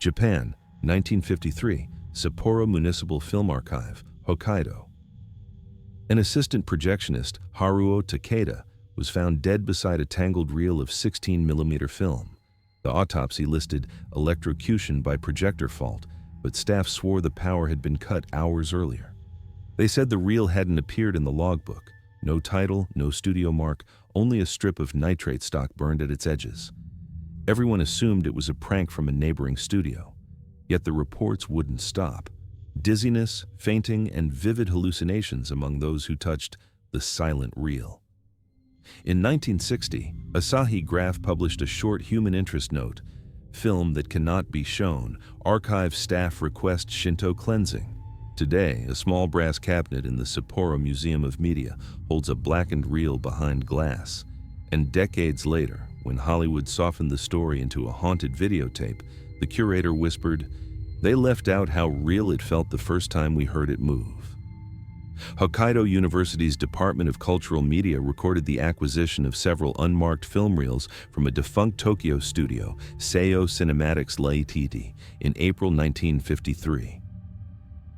Japan, 1953, Sapporo Municipal Film Archive, Hokkaido. An assistant projectionist, Haruo Takeda, was found dead beside a tangled reel of 16mm film. The autopsy listed electrocution by projector fault, but staff swore the power had been cut hours earlier. They said the reel hadn't appeared in the logbook. No title, no studio mark, only a strip of nitrate stock burned at its edges. Everyone assumed it was a prank from a neighboring studio. Yet the reports wouldn't stop. Dizziness, fainting, and vivid hallucinations among those who touched the silent reel. In 1960, Asahi Graph published a short human interest note, "Film that cannot be shown. Archive staff request Shinto cleansing." Today, a small brass cabinet in the Sapporo Museum of Media holds a blackened reel behind glass. And decades later, when Hollywood softened the story into a haunted videotape, the curator whispered, "They left out how real it felt the first time we heard it move." Hokkaido University's Department of Cultural Media recorded the acquisition of several unmarked film reels from a defunct Tokyo studio, Seiyo Cinematics Ltd., in April 1953.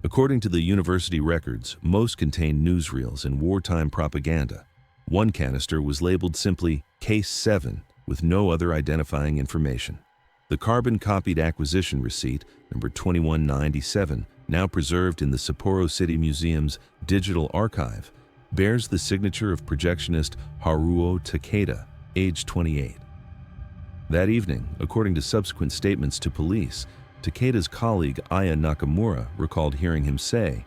According to the university records, most contained newsreels and wartime propaganda. One canister was labeled simply Case 7 with no other identifying information. The carbon-copied acquisition receipt, number 2197, now preserved in the Sapporo City Museum's digital archive, bears the signature of projectionist Haruo Takeda, age 28. That evening, according to subsequent statements to police, Takeda's colleague Aya Nakamura recalled hearing him say,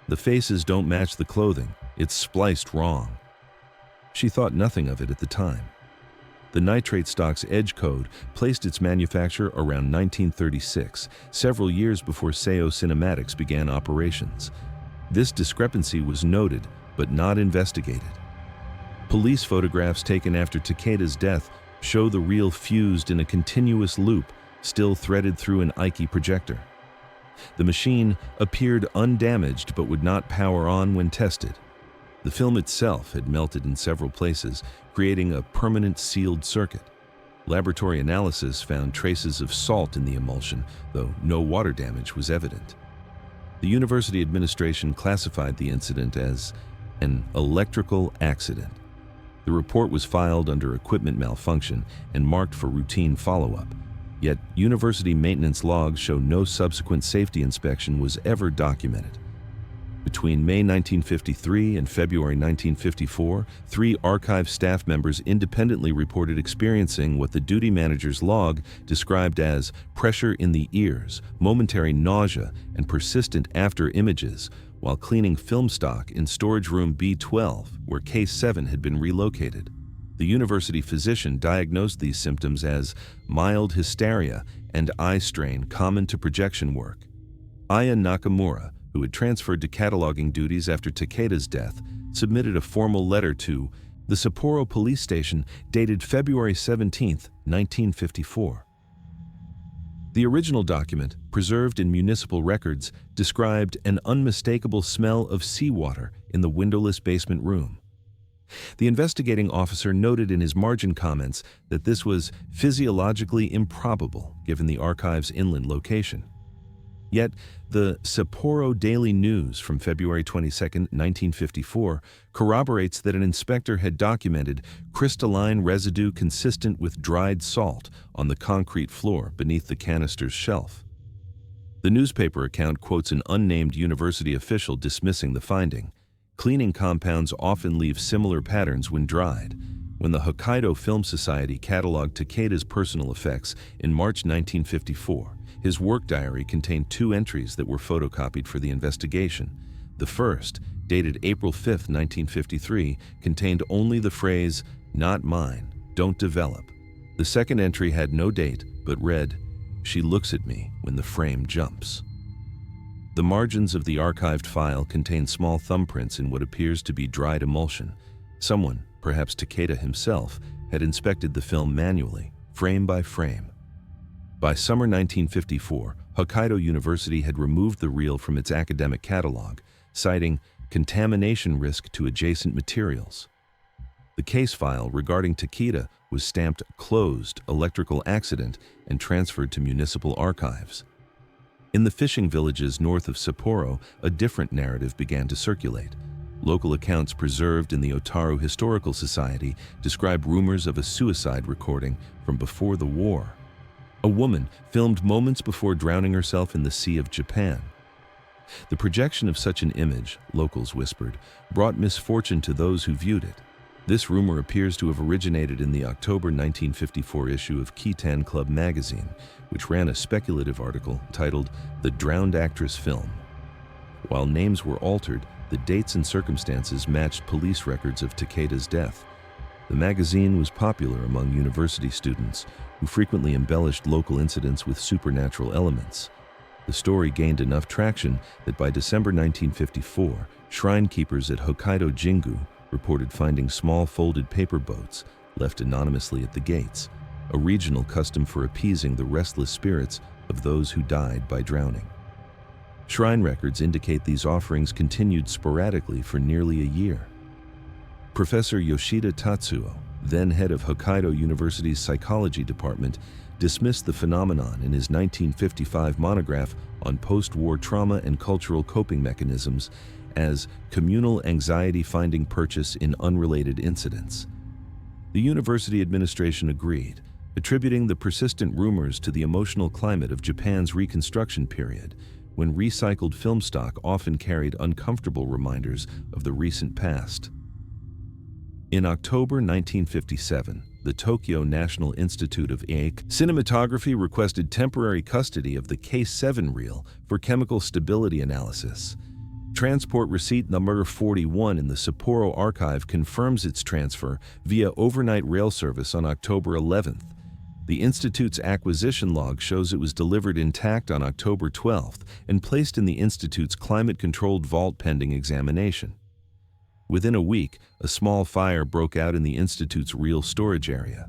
"The faces don't match the clothing, it's spliced wrong." She thought nothing of it at the time. The nitrate stock's edge code placed its manufacture around 1936, several years before Seiyo Cinematics began operations. This discrepancy was noted, but not investigated. Police photographs taken after Takeda's death show the reel fused in a continuous loop, still threaded through an Ikey projector. The machine appeared undamaged but would not power on when tested. The film itself had melted in several places, creating a permanent sealed circuit. Laboratory analysis found traces of salt in the emulsion, though no water damage was evident. The university administration classified the incident as an electrical accident. The report was filed under equipment malfunction and marked for routine follow-up. Yet, university maintenance logs show no subsequent safety inspection was ever documented. Between May 1953 and February 1954, 3 archive staff members independently reported experiencing what the duty manager's log described as pressure in the ears, momentary nausea, and persistent after images while cleaning film stock in storage room B12, where Case 7 had been relocated. The university physician diagnosed these symptoms as mild hysteria and eye strain common to projection work. Aya Nakamura, who had transferred to cataloging duties after Takeda's death, submitted a formal letter to the Sapporo police station dated February 17, 1954. The original document, preserved in municipal records, described an unmistakable smell of seawater in the windowless basement room. The investigating officer noted in his margin comments that this was physiologically improbable given the archive's inland location. Yet, the Sapporo Daily News from February 22, 1954, corroborates that an inspector had documented crystalline residue consistent with dried salt on the concrete floor beneath the canister's shelf. The newspaper account quotes an unnamed university official dismissing the finding. Cleaning compounds often leave similar patterns when dried. When the Hokkaido Film Society cataloged Takeda's personal effects in March 1954, his work diary contained 2 entries that were photocopied for the investigation. The first, dated April 5, 1953, contained only the phrase, "Not mine, don't develop." The second entry had no date, but read, "She looks at me when the frame jumps." The margins of the archived file contain small thumbprints in what appears to be dried emulsion. Someone, perhaps Takeda himself, had inspected the film manually, frame by frame. By summer 1954, Hokkaido University had removed the reel from its academic catalog, citing contamination risk to adjacent materials. The case file regarding Takeda was stamped "Closed, Electrical Accident" and transferred to municipal archives. In the fishing villages north of Sapporo, a different narrative began to circulate. Local accounts preserved in the Otaru Historical Society describe rumors of a suicide recording from before the war. A woman filmed moments before drowning herself in the Sea of Japan. The projection of such an image, locals whispered, brought misfortune to those who viewed it. This rumor appears to have originated in the October 1954 issue of Kitan Club magazine, which ran a speculative article titled "The Drowned Actress Film." While names were altered, the dates and circumstances matched police records of Takeda's death. The magazine was popular among university students, who frequently embellished local incidents with supernatural elements. The story gained enough traction that by December 1954, shrine keepers at Hokkaido Jingu reported finding small folded paper boats left anonymously at the gates, a regional custom for appeasing the restless spirits of those who died by drowning. Shrine records indicate these offerings continued sporadically for nearly a year. Professor Yoshida Tatsuo, then head of Hokkaido University's psychology department, dismissed the phenomenon in his 1955 monograph on post-war trauma and cultural coping mechanisms as communal anxiety finding purchase in unrelated incidents. The university administration agreed, attributing the persistent rumors to the emotional climate of Japan's Reconstruction period, when recycled film stock often carried uncomfortable reminders of the recent past. In October 1957, the Tokyo National Institute of Cinematography requested temporary custody of the K7 reel for chemical stability analysis. Transport receipt number 41 in the Sapporo archive confirms its transfer via overnight rail service on October 11th. The Institute's acquisition log shows it was delivered intact on October 12th and placed in the Institute's climate-controlled vault pending examination. Within a week, a small fire broke out in the Institute's reel storage area.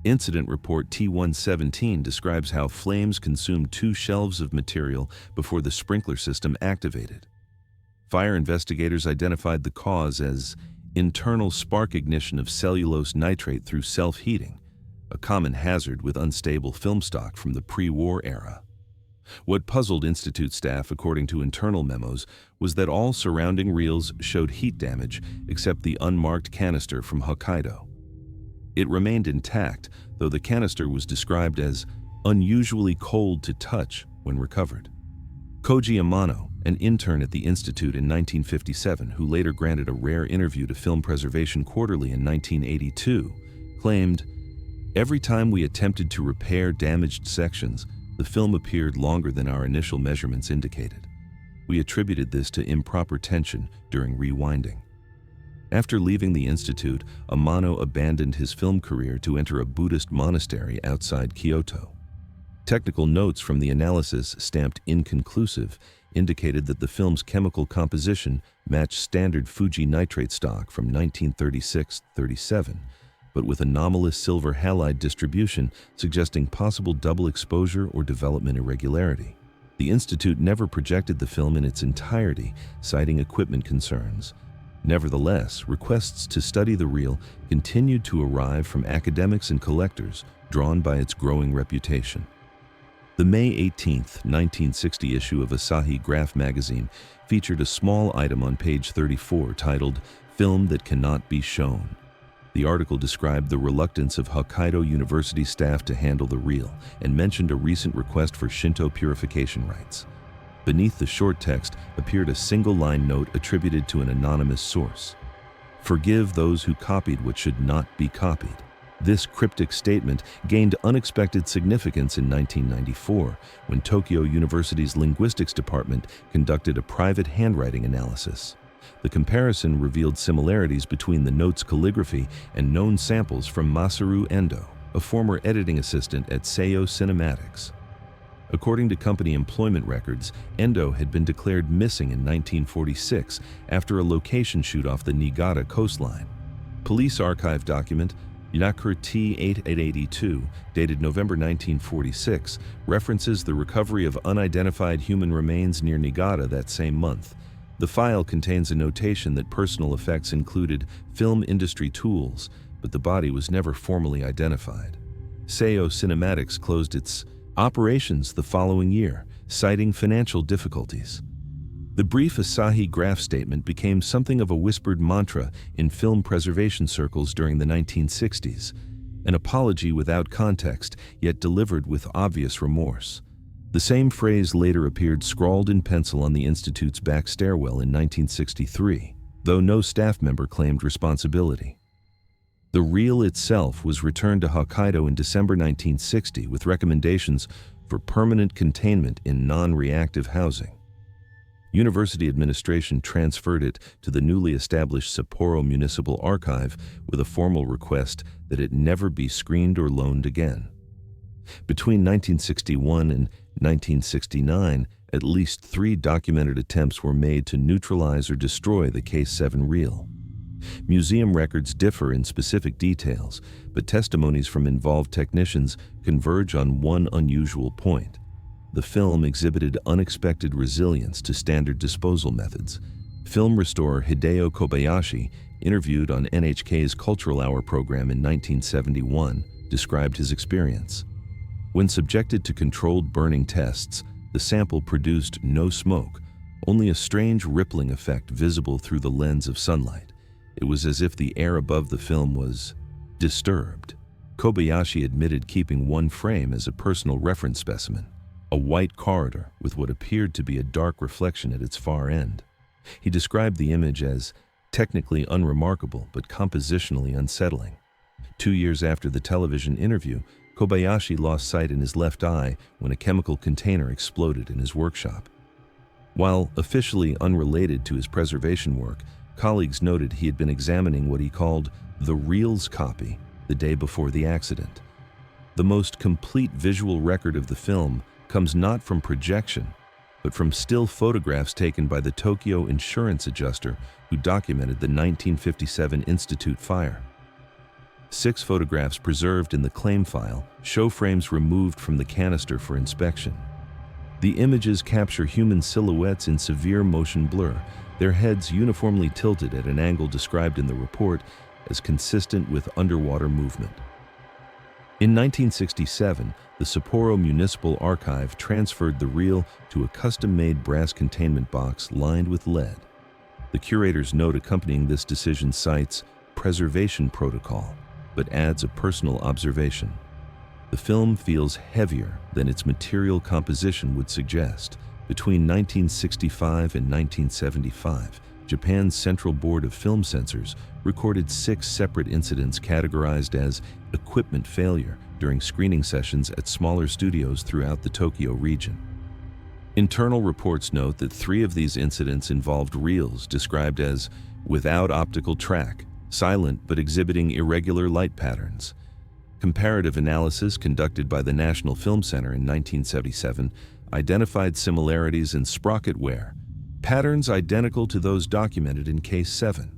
Incident report T117 describes how flames consumed 2 shelves of material before the sprinkler system activated. Fire investigators identified the cause as internal spark ignition of cellulose nitrate through self-heating, a common hazard with unstable film stock from the pre-war era. What puzzled Institute staff, according to internal memos, was that all surrounding reels showed heat damage except the unmarked canister from Hokkaido. It remained intact, though the canister was described as unusually cold to touch when recovered. Koji Amano, an intern at the Institute in 1957 who later granted a rare interview to Film Preservation Quarterly in 1982, claimed, "Every time we attempted to repair damaged sections, the film appeared longer than our initial measurements indicated. We attributed this to improper tension during rewinding." After leaving the Institute, Amano abandoned his film career to enter a Buddhist monastery outside Kyoto. Technical notes from the analysis, stamped inconclusive, indicated that the film's chemical composition matched standard Fuji nitrate stock from 1936-37, but with anomalous silver halide distribution suggesting possible double exposure or development irregularity. The Institute never projected the film in its entirety, citing equipment concerns. Nevertheless, requests to study the reel continued to arrive from academics and collectors, drawn by its growing reputation. The May 18, 1960 issue of Asahi Graph magazine featured a small item on page 34 titled "Film That Cannot Be Shown." The article described the reluctance of Hokkaido University staff to handle the reel and mentioned a recent request for Shinto purification rites. Beneath the short text appeared a single-line note attributed to an anonymous source. "Forgive those who copied what should not be copied." This cryptic statement gained unexpected significance in 1994 when Tokyo University's linguistics department conducted a private handwriting analysis. The comparison revealed similarities between the note's calligraphy and known samples from Masaru Endo, a former editing assistant at Seiyo Cinematics. According to company employment records, Endo had been declared missing in 1946 after a location shoot off the Niigata coastline. Police archive document Yakur T8882, dated November 1946, references the recovery of unidentified human remains near Niigata that same month. The file contains a notation that personal effects included film industry tools, but the body was never formally identified. Seiyo Cinematics closed its operations the following year, citing financial difficulties. The brief Asahi Graph statement became something of a whispered mantra in film preservation circles during the 1960s, an apology without context, yet delivered with obvious remorse. The same phrase later appeared scrawled in pencil on the Institute's back stairwell in 1963, though no staff member claimed responsibility. The reel itself was returned to Hokkaido in December 1960 with recommendations for permanent containment in non-reactive housing. University administration transferred it to the newly established Sapporo Municipal Archive with a formal request that it never be screened or loaned again. Between 1961 and 1969, at least 3 documented attempts were made to neutralize or destroy the Case 7 reel. Museum records differ in specific details, but testimonies from involved technicians converge on one unusual point. The film exhibited unexpected resilience to standard disposal methods. Film restorer Hideo Kobayashi, interviewed on NHK's Cultural Hour program in 1971, described his experience. When subjected to controlled burning tests, the sample produced no smoke, only a strange rippling effect visible through the lens of sunlight. It was as if the air above the film was disturbed. Kobayashi admitted keeping one frame as a personal reference specimen, a white corridor with what appeared to be a dark reflection at its far end. He described the image as technically unremarkable but compositionally unsettling. 2 years after the television interview, Kobayashi lost sight in his left eye when a chemical container exploded in his workshop. While officially unrelated to his preservation work, colleagues noted he had been examining what he called the reel's copy the day before the accident. The most complete visual record of the film comes not from projection, but from still photographs taken by the Tokyo insurance adjuster who documented the 1957 Institute fire. 6 photographs preserved in the claim file show frames removed from the canister for inspection. The images capture human silhouettes in severe motion blur, their heads uniformly tilted at an angle described in the report as consistent with underwater movement. In 1967, the Sapporo Municipal Archive transferred the reel to a custom-made brass containment box lined with lead. The curator's note accompanying this decision cites preservation protocol, but adds a personal observation. The film feels heavier than its material composition would suggest. Between 1965 and 1975, Japan's Central Board of Film Censors recorded 6 separate incidents categorized as equipment failure during screening sessions at smaller studios throughout the Tokyo region. Internal reports note that 3 of these incidents involved reels described as without optical track, silent but exhibiting irregular light patterns. Comparative analysis conducted by the National Film Center in 1977 identified similarities in sprocket wear, patterns identical to those documented in Case 7.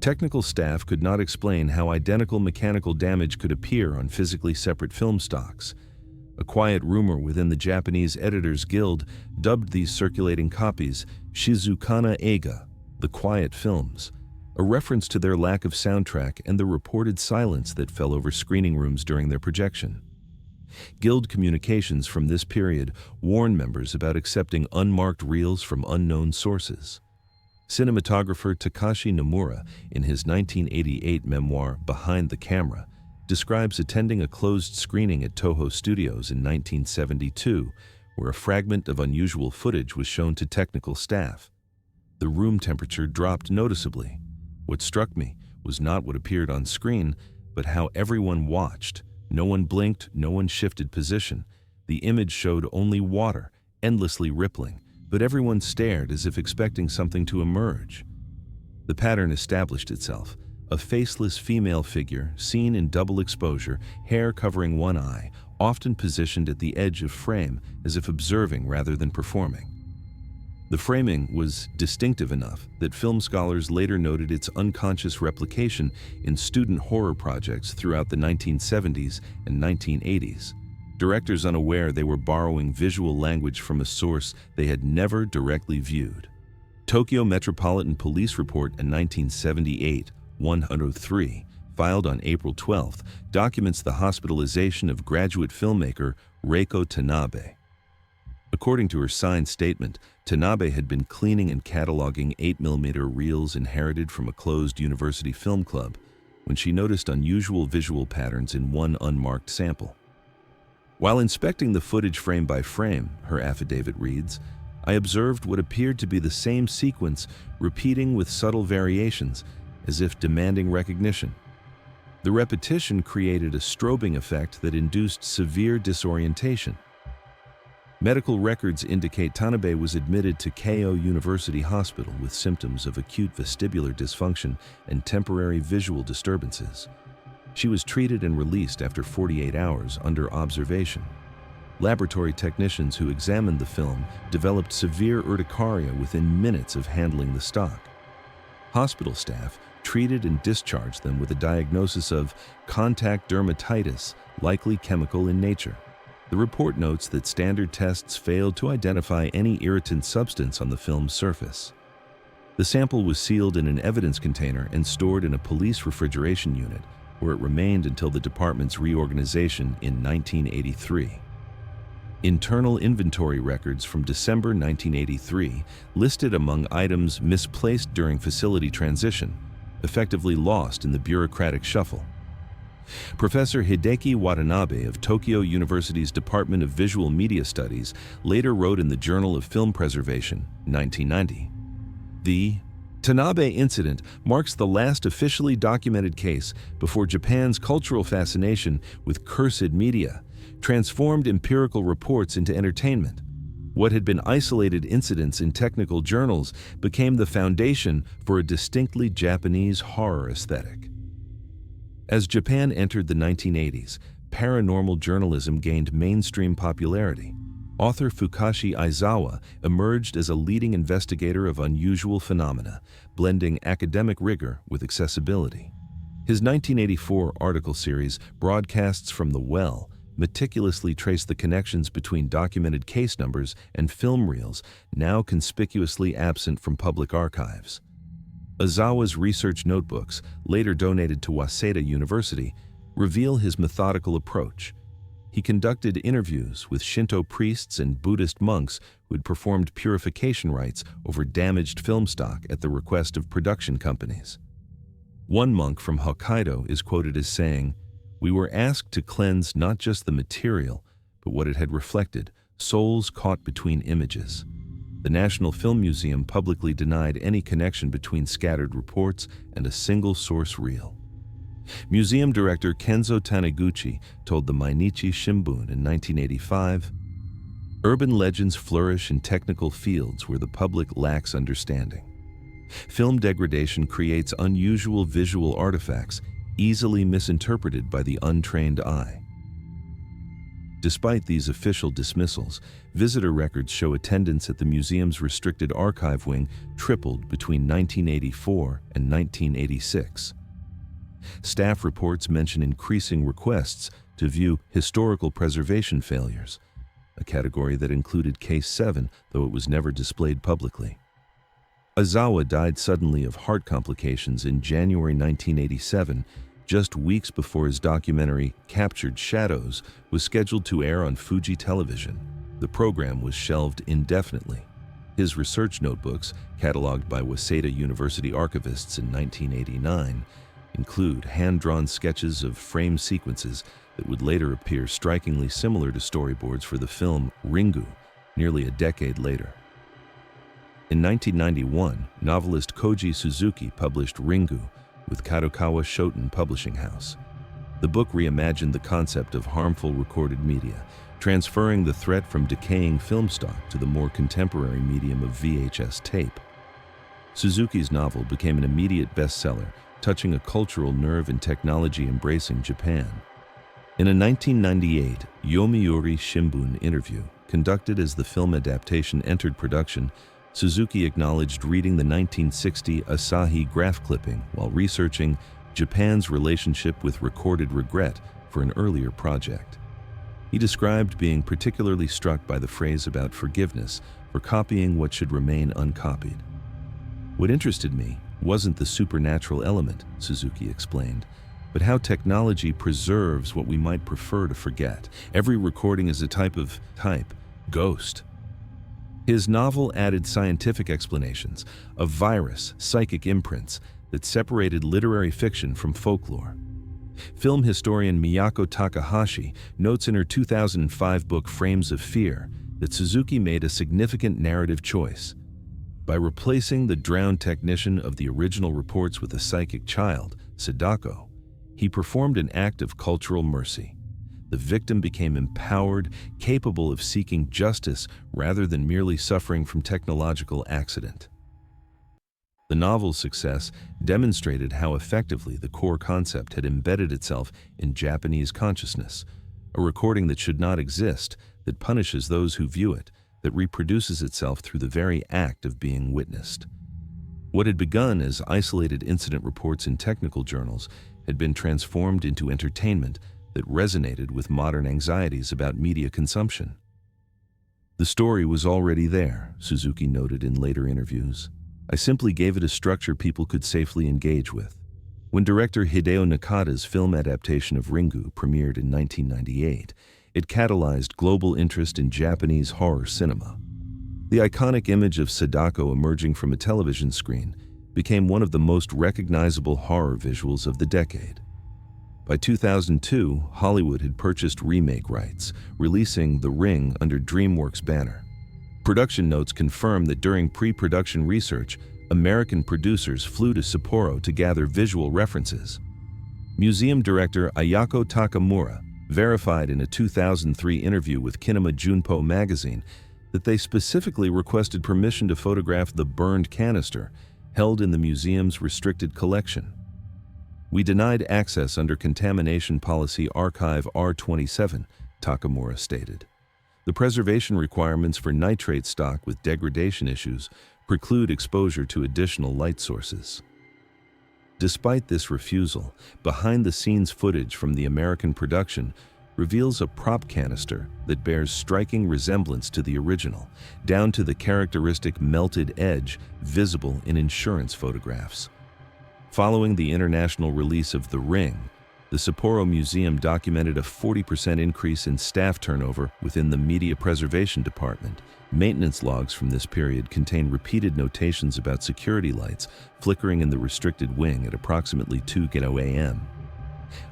Technical staff could not explain how identical mechanical damage could appear on physically separate film stocks. A quiet rumor within the Japanese Editors Guild dubbed these circulating copies Shizukana Eiga, the quiet films, a reference to their lack of soundtrack and the reported silence that fell over screening rooms during their projection. Guild communications from this period warn members about accepting unmarked reels from unknown sources. Cinematographer Takashi Nomura, in his 1988 memoir Behind the Camera, describes attending a closed screening at Toho Studios in 1972, where a fragment of unusual footage was shown to technical staff. The room temperature dropped noticeably. What struck me was not what appeared on screen, but how everyone watched. No one blinked, no one shifted position. The image showed only water, endlessly rippling, but everyone stared as if expecting something to emerge. The pattern established itself. A faceless female figure, seen in double exposure, hair covering one eye, often positioned at the edge of frame as if observing rather than performing. The framing was distinctive enough that film scholars later noted its unconscious replication in student horror projects throughout the 1970s and 1980s. Directors unaware they were borrowing visual language from a source they had never directly viewed. Tokyo Metropolitan Police Report in 1978, 103, filed on April 12th, documents the hospitalization of graduate filmmaker Reiko Tanabe. According to her signed statement, Tanabe had been cleaning and cataloging 8mm reels inherited from a closed university film club when she noticed unusual visual patterns in one unmarked sample. While inspecting the footage frame by frame, her affidavit reads, I observed what appeared to be the same sequence repeating with subtle variations, as if demanding recognition. The repetition created a strobing effect that induced severe disorientation. Medical records indicate Tanabe was admitted to Keio University Hospital with symptoms of acute vestibular dysfunction and temporary visual disturbances. She was treated and released after 48 hours under observation. Laboratory technicians who examined the film developed severe urticaria within minutes of handling the stock. Hospital staff treated and discharged them with a diagnosis of contact dermatitis, likely chemical in nature. The report notes that standard tests failed to identify any irritant substance on the film's surface. The sample was sealed in an evidence container and stored in a police refrigeration unit, where it remained until the department's reorganization in 1983. Internal inventory records from December 1983 listed among items misplaced during facility transition, effectively lost in the bureaucratic shuffle. Professor Hideki Watanabe of Tokyo University's Department of Visual Media Studies later wrote in the Journal of Film Preservation, 1990, the Tanabe incident marks the last officially documented case before Japan's cultural fascination with cursed media transformed empirical reports into entertainment. What had been isolated incidents in technical journals became the foundation for a distinctly Japanese horror aesthetic. As Japan entered the 1980s, paranormal journalism gained mainstream popularity. Author Fukashi Aizawa emerged as a leading investigator of unusual phenomena, blending academic rigor with accessibility. His 1984 article series, Broadcasts from the Well, meticulously traced the connections between documented case numbers and film reels, now conspicuously absent from public archives. Aizawa's research notebooks, later donated to Waseda University, reveal his methodical approach. He conducted interviews with Shinto priests and Buddhist monks who had performed purification rites over damaged film stock at the request of production companies. One monk from Hokkaido is quoted as saying, "We were asked to cleanse not just the material, but what it had reflected, souls caught between images." The National Film Museum publicly denied any connection between scattered reports and a single source reel. Museum director Kenzo Taniguchi told the Mainichi Shimbun in 1985, "Urban legends flourish in technical fields where the public lacks understanding. Film degradation creates unusual visual artifacts, easily misinterpreted by the untrained eye." Despite these official dismissals, visitor records show attendance at the museum's restricted archive wing tripled between 1984 and 1986. Staff reports mention increasing requests to view historical preservation failures, a category that included Case 7, though it was never displayed publicly. Aizawa died suddenly of heart complications in January 1987, just weeks before his documentary, Captured Shadows, was scheduled to air on Fuji Television. The program was shelved indefinitely. His research notebooks, cataloged by Waseda University archivists in 1989, include hand-drawn sketches of frame sequences that would later appear strikingly similar to storyboards for the film Ringu, nearly a decade later. In 1991, novelist Koji Suzuki published Ringu with Kadokawa Shoten Publishing House. The book reimagined the concept of harmful recorded media, transferring the threat from decaying film stock to the more contemporary medium of VHS tape. Suzuki's novel became an immediate bestseller, touching a cultural nerve in technology-embracing Japan. In a 1998 Yomiuri Shimbun interview, conducted as the film adaptation entered production, Suzuki acknowledged reading the 1960 Asahi graph clipping while researching Japan's relationship with recorded regret for an earlier project. He described being particularly struck by the phrase about forgiveness for copying what should remain uncopied. "What interested me wasn't the supernatural element," Suzuki explained, but how technology preserves what we might prefer to forget. Every recording is a type, ghost. His novel added scientific explanations of virus, psychic imprints that separated literary fiction from folklore. Film historian Miyako Takahashi notes in her 2005 book Frames of Fear that Suzuki made a significant narrative choice. By replacing the drowned technician of the original reports with a psychic child, Sadako, he performed an act of cultural mercy. The victim became empowered, capable of seeking justice rather than merely suffering from technological accident. The novel's success demonstrated how effectively the core concept had embedded itself in Japanese consciousness, a recording that should not exist, that punishes those who view it, that reproduces itself through the very act of being witnessed. What had begun as isolated incident reports in technical journals had been transformed into entertainment that resonated with modern anxieties about media consumption. The story was already there, Suzuki noted in later interviews. I simply gave it a structure people could safely engage with. When director Hideo Nakata's film adaptation of Ringu premiered in 1998, it catalyzed global interest in Japanese horror cinema. The iconic image of Sadako emerging from a television screen became one of the most recognizable horror visuals of the decade. By 2002, Hollywood had purchased remake rights, releasing The Ring under DreamWorks' banner. Production notes confirm that during pre-production research, American producers flew to Sapporo to gather visual references. Museum director Ayako Takamura verified in a 2003 interview with Kinema Junpo magazine that they specifically requested permission to photograph the burned canister held in the museum's restricted collection. We denied access under Contamination Policy Archive R27, Takamura stated. The preservation requirements for nitrate stock with degradation issues preclude exposure to additional light sources. Despite this refusal, behind-the-scenes footage from the American production reveals a prop canister that bears striking resemblance to the original, down to the characteristic melted edge visible in insurance photographs. Following the international release of The Ring, the Sapporo Museum documented a 40% increase in staff turnover within the Media Preservation Department. Maintenance logs from this period contain repeated notations about security lights flickering in the restricted wing at approximately 2 a.m.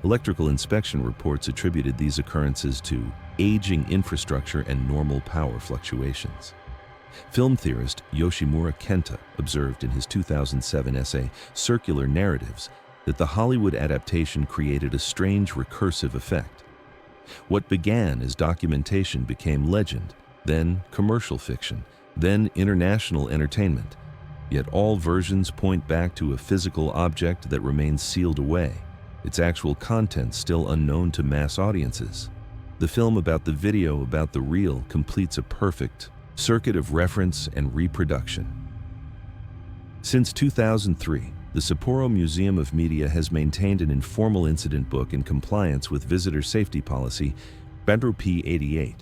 Electrical inspection reports attributed these occurrences to aging infrastructure and normal power fluctuations. Film theorist Yoshimura Kenta observed in his 2007 essay, Circular Narratives, that the Hollywood adaptation created a strange recursive effect. What began as documentation became legend, then commercial fiction, then international entertainment. Yet all versions point back to a physical object that remains sealed away, its actual content still unknown to mass audiences. The film about the video about the real completes a perfect circuit of reference and reproduction. Since 2003, the Sapporo Museum of Media has maintained an informal incident book in compliance with visitor safety policy, Benro P88.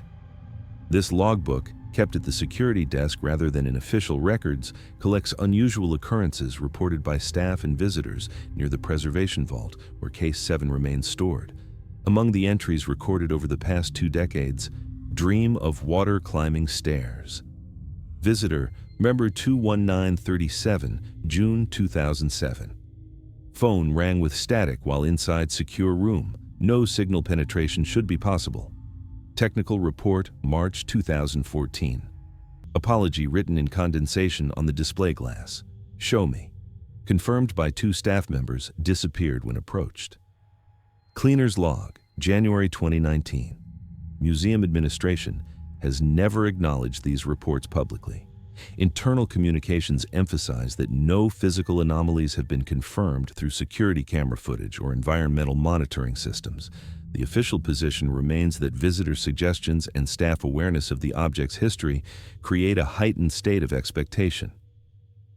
This logbook, kept at the security desk rather than in official records, collects unusual occurrences reported by staff and visitors near the preservation vault, where Case 7 remains stored. Among the entries recorded over the past 2 decades, Dream of Water Climbing Stairs. Visitor, Member 21937, June 2007. Phone rang with static while inside secure room. No signal penetration should be possible. Technical report, March 2014. Apology written in condensation on the display glass. Show me. Confirmed by 2 staff members, disappeared when approached. Cleaner's log, January 2019. Museum administration has never acknowledged these reports publicly. Internal communications emphasize that no physical anomalies have been confirmed through security camera footage or environmental monitoring systems. The official position remains that visitor suggestions and staff awareness of the object's history create a heightened state of expectation.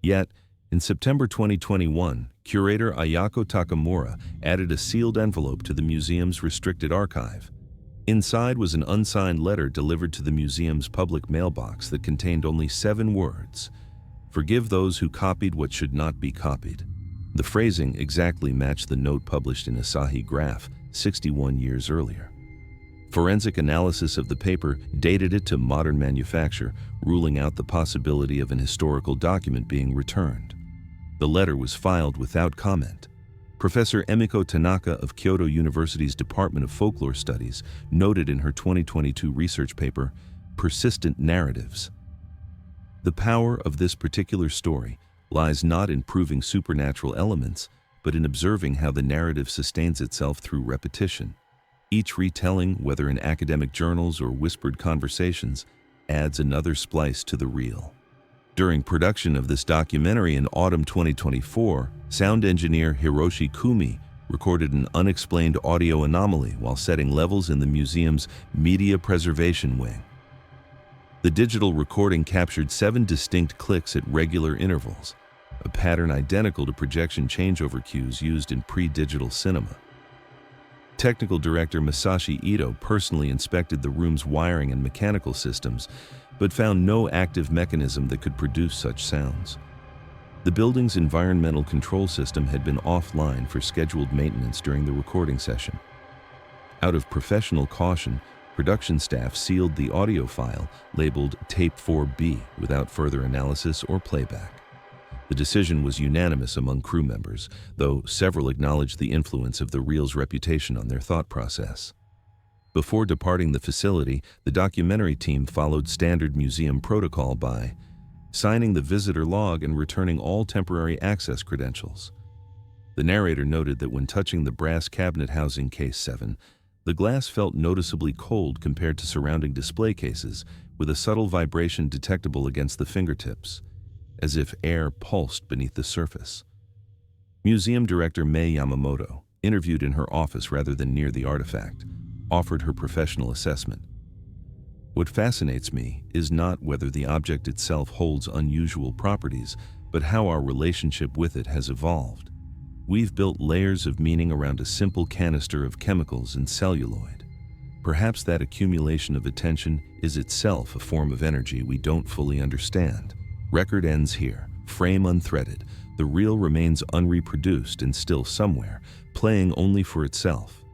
Yet, in September 2021, curator Ayako Takamura added a sealed envelope to the museum's restricted archive. Inside was an unsigned letter delivered to the museum's public mailbox that contained only 7 words. Forgive those who copied what should not be copied. The phrasing exactly matched the note published in Asahi Graph 61 years earlier. Forensic analysis of the paper dated it to modern manufacture, ruling out the possibility of an historical document being returned. The letter was filed without comment. Professor Emiko Tanaka of Kyoto University's Department of Folklore Studies noted in her 2022 research paper, Persistent Narratives. The power of this particular story lies not in proving supernatural elements, but in observing how the narrative sustains itself through repetition. Each retelling, whether in academic journals or whispered conversations, adds another splice to the reel. During production of this documentary in autumn 2024, sound engineer Hiroshi Kumi recorded an unexplained audio anomaly while setting levels in the museum's media preservation wing. The digital recording captured 7 distinct clicks at regular intervals, a pattern identical to projection changeover cues used in pre-digital cinema. Technical director Masashi Ito personally inspected the room's wiring and mechanical systems, but found no active mechanism that could produce such sounds. The building's environmental control system had been offline for scheduled maintenance during the recording session. Out of professional caution, production staff sealed the audio file labeled Tape 4B without further analysis or playback. The decision was unanimous among crew members, though several acknowledged the influence of the reel's reputation on their thought process. Before departing the facility, the documentary team followed standard museum protocol by signing the visitor log and returning all temporary access credentials. The narrator noted that when touching the brass cabinet housing case 7, the glass felt noticeably cold compared to surrounding display cases, with a subtle vibration detectable against the fingertips, as if air pulsed beneath the surface. Museum director Mei Yamamoto, interviewed in her office rather than near the artifact, offered her professional assessment. What fascinates me is not whether the object itself holds unusual properties, but how our relationship with it has evolved. We've built layers of meaning around a simple canister of chemicals and celluloid. Perhaps that accumulation of attention is itself a form of energy we don't fully understand. Record ends here, frame unthreaded. The reel remains unreproduced and still somewhere, playing only for itself.